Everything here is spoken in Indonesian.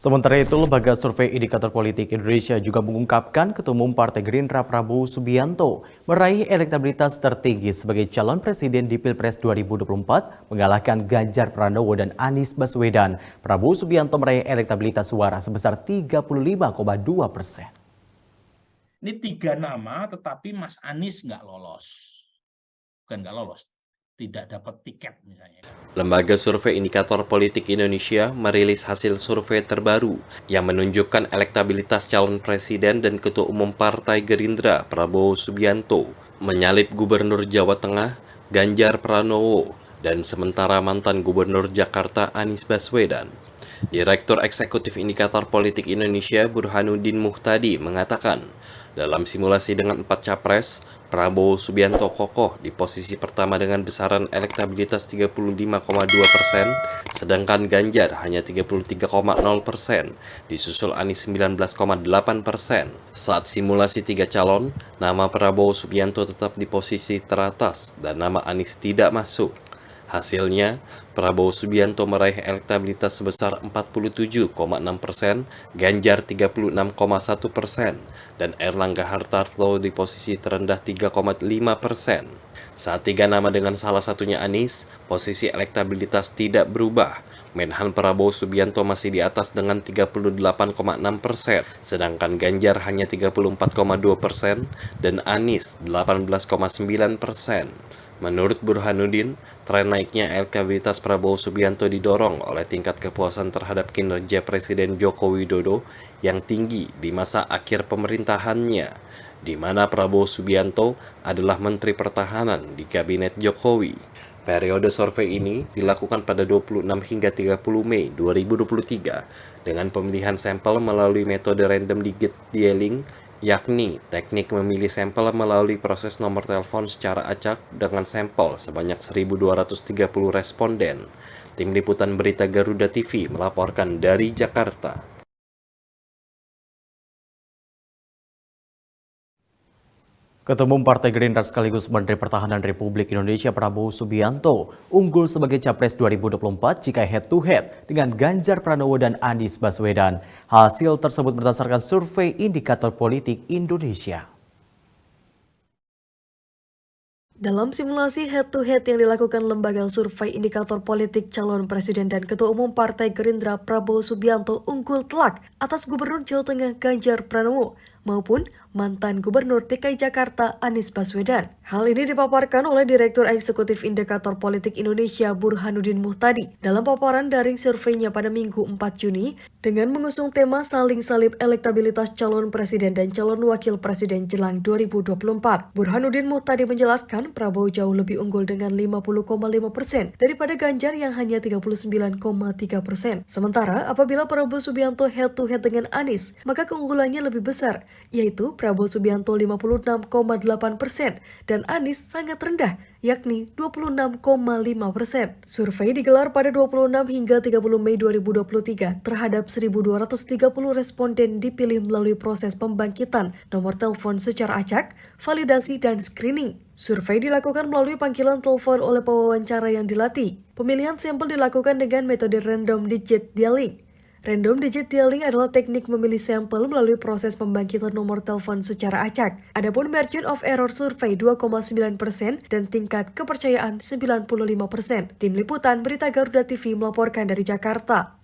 Sementara itu, Lembaga Survei Indikator Politik Indonesia juga mengungkapkan Ketua Umum Partai Gerindra Prabowo Subianto meraih elektabilitas tertinggi sebagai calon presiden di Pilpres 2024, mengalahkan Ganjar Pranowo dan Anies Baswedan. Prabowo Subianto meraih elektabilitas suara sebesar 35,2%. Ini 3 nama, tetapi Mas Anies nggak lolos. Bukan nggak lolos, tidak dapat tiket misalnya. Lembaga Survei Indikator Politik Indonesia merilis hasil survei terbaru yang menunjukkan elektabilitas calon presiden dan Ketua Umum Partai Gerindra Prabowo Subianto menyalip Gubernur Jawa Tengah Ganjar Pranowo dan sementara mantan Gubernur Jakarta Anies Baswedan. Direktur Eksekutif Indikator Politik Indonesia Burhanuddin Muhtadi mengatakan, dalam simulasi dengan 4 capres, Prabowo Subianto kokoh di posisi pertama dengan besaran elektabilitas 35,2%, sedangkan Ganjar hanya 33,0%, disusul Anies 19,8%. Saat simulasi 3 calon, nama Prabowo Subianto tetap di posisi teratas dan nama Anies tidak masuk. Hasilnya, Prabowo Subianto meraih elektabilitas sebesar 47,6%, Ganjar 36,1%, dan Erlangga Hartarto di posisi terendah 3,5%. Saat 3 nama dengan salah satunya Anies, posisi elektabilitas tidak berubah. Menhan Prabowo Subianto masih di atas dengan 38,6%, sedangkan Ganjar hanya 34,2% dan Anies 18,9%. Menurut Burhanuddin, tren naiknya elektabilitas Prabowo Subianto didorong oleh tingkat kepuasan terhadap kinerja Presiden Joko Widodo yang tinggi di masa akhir pemerintahannya, di mana Prabowo Subianto adalah Menteri Pertahanan di Kabinet Jokowi. Periode survei ini dilakukan pada 26 hingga 30 Mei 2023 dengan pemilihan sampel melalui metode random digit dialing, yakni teknik memilih sampel melalui proses nomor telepon secara acak dengan sampel sebanyak 1.230 responden. Tim Liputan Berita Garuda TV melaporkan dari Jakarta. Ketua Umum Partai Gerindra sekaligus Menteri Pertahanan Republik Indonesia Prabowo Subianto unggul sebagai Capres 2024 jika head-to-head dengan Ganjar Pranowo dan Anies Baswedan. Hasil tersebut berdasarkan survei Indikator Politik Indonesia. Dalam simulasi head-to-head yang dilakukan Lembaga Survei Indikator Politik Calon Presiden dan Ketua Umum Partai Gerindra Prabowo Subianto unggul telak atas Gubernur Jawa Tengah Ganjar Pranowo maupun mantan Gubernur DKI Jakarta Anies Baswedan. Hal ini dipaparkan oleh Direktur Eksekutif Indikator Politik Indonesia Burhanuddin Muhtadi dalam paparan daring surveinya pada Minggu 4 Juni dengan mengusung tema saling salib elektabilitas calon presiden dan calon wakil presiden jelang 2024. Burhanuddin Muhtadi menjelaskan Prabowo jauh lebih unggul dengan 50,5% daripada Ganjar yang hanya 39,3%. Sementara apabila Prabowo Subianto head-to-head dengan Anies, maka keunggulannya lebih besar, yaitu Prabowo Subianto 56,8% dan Anies sangat rendah, yakni 26,5%. Survei digelar pada 26 hingga 30 Mei 2023 terhadap 1.230 responden dipilih melalui proses pembangkitan nomor telepon secara acak, validasi, dan screening. Survei dilakukan melalui panggilan telepon oleh pewawancara yang dilatih. Pemilihan sampel dilakukan dengan metode random digit dialing. Random digit dialing adalah teknik memilih sampel melalui proses pembangkitan nomor telepon secara acak. Adapun margin of error survei 2,9% dan tingkat kepercayaan 95%. Tim Liputan Berita Garuda TV melaporkan dari Jakarta.